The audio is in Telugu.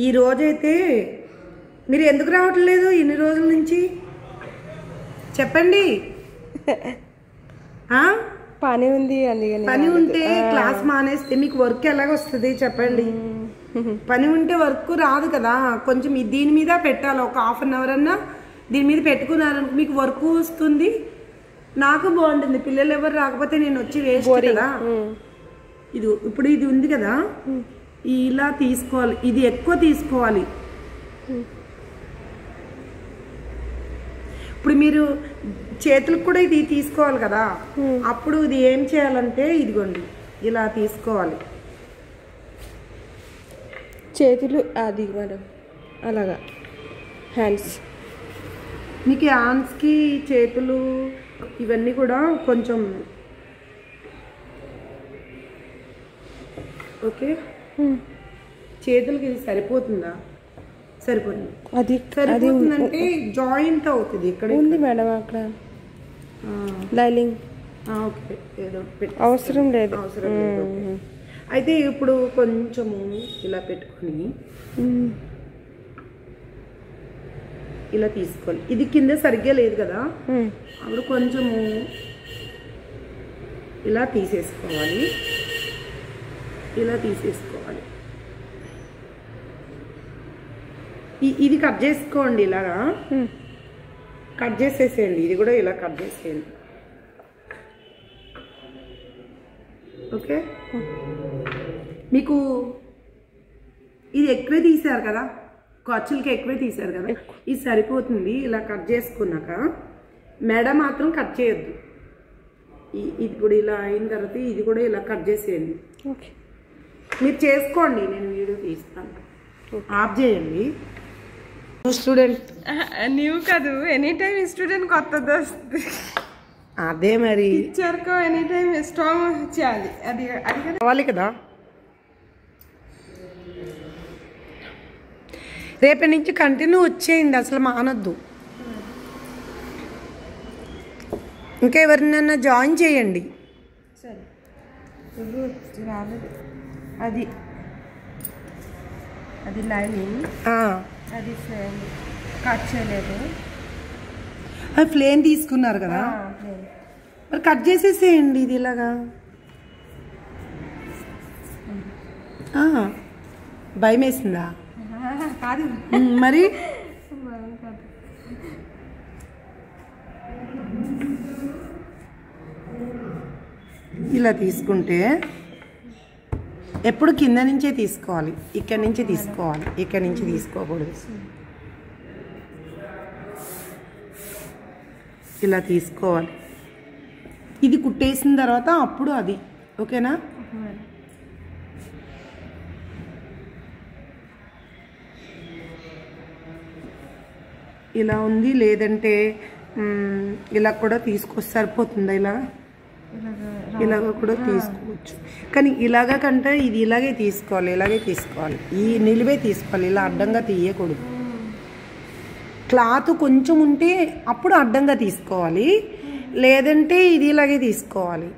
ఈ రోజైతే మీరు ఎందుకు రావట్లేదు ఇన్ని రోజుల నుంచి చెప్పండి. పని ఉంది, అందుకని. పని ఉంటే క్లాస్ మానేస్తే మీకు వర్క్ ఎలాగొస్తుంది చెప్పండి. పని ఉంటే వర్క్ రాదు కదా. కొంచెం దీని మీద పెట్టాలి, ఒక హాఫ్ అన్ అవర్ అన్నా దీని మీద పెట్టుకున్నారనుకో మీకు వర్క్ వస్తుంది, నాకు బాగుంటుంది. పిల్లలు ఎవరు రాకపోతే నేను వచ్చి వేస్ట్ కదా. ఇది ఇప్పుడు ఇది ఉంది కదా, ఇలా తీసుకోవాలి, ఇది ఎక్కువ తీసుకోవాలి. ఇప్పుడు మీరు చేతులకు కూడా ఇది తీసుకోవాలి కదా, అప్పుడు ఇది ఏం చేయాలంటే ఇదిగోండి ఇలా తీసుకోవాలి చేతులు. అది మేడం అలాగా హ్యాండ్స్. మీకు హ్యాండ్స్కి చేతులు ఇవన్నీ కూడా కొంచెం ఓకే. చేతులకి ఇది సరిపోతుందా? సరిపోతుంది. అది సరిపోతుందంటే జాయింట్ అవుతుంది. ఇక్కడ ఉంది మేడం అక్కడ లైనింగ్. ఓకే, ఏదో అవసరం లేదు. అవసరం లేదు. అయితే ఇప్పుడు కొంచెము ఇలా పెట్టుకొని ఇలా తీసుకోవాలి. ఇది కింద సరిగ్గా లేదు కదా, అప్పుడు కొంచెము ఇలా తీసేసుకోవాలి. ఇలా తీసేసుకోవాలి. ఇది కట్ చేసుకోండి, ఇలాగా కట్ చేసేసేయండి. ఇది కూడా ఇలా కట్ చేసేయండి. ఓకే, మీకు ఇది ఎక్కువే తీసారు కదా, ఖర్చులకి ఎక్కువే తీసారు కదా, ఇది సరిపోతుంది. ఇలా కట్ చేసుకున్నాక మెడ మాత్రం కట్ చేయొద్దు. ఇది కూడా ఇలా అయిన తర్వాత ఇది కూడా ఇలా కట్ చేసేయండి. ఓకే, మీరు చేసుకోండి, నేను వీడియో తీస్తాను. ఆఫ్ చేయండి. స్టూడెంట్ నీవు కాదు, ఎనీ టైం స్టూడెంట్ కొత్తది వస్తుంది. అదే మరి టీచర్కో ఎనీ టైం స్ట్రాంగ్ చేయాలి. అది అది కావాలి కదా. రేపటి నుంచి కంటిన్యూ వచ్చేయండి, అసలు మానొద్దు. ఇంకా ఎవరినైనా జాయిన్ చేయండి. సరే, రాలేదు. అది అది లైనింగ్, అది కట్ చేయలేదు. అది ప్లేన్ తీసుకున్నారు కదా, మరి కట్ చేసేసేయండి. ఇది ఇలాగా భయం వేసిందా? కాదు మరి ఇలా తీసుకుంటే ఎప్పుడు కింద నుంచే తీసుకోవాలి, ఇక్కడి నుంచి తీసుకోవాలి, ఇక్కడి నుంచి తీసుకోకూడదు. ఇలా తీసుకోవాలి. ఇది కుట్టేసిన తర్వాత అప్పుడు అది ఓకేనా. ఇలా ఉంది, లేదంటే ఇలా కూడా తీసుకొస్తే సరిపోతుందా? ఇలాగ కూడా తీసుకోవచ్చు, కానీ ఇలాగ కంటే ఇది ఇలాగే తీసుకోవాలి, ఇలాగే తీసుకోవాలి, ఈ నిలువే తీసుకోవాలి, ఇలా అడ్డంగా తీయకూడదు. క్లాత్ కొంచెం ఉంటే అప్పుడు అడ్డంగా తీసుకోవాలి, లేదంటే ఇది ఇలాగే తీసుకోవాలి.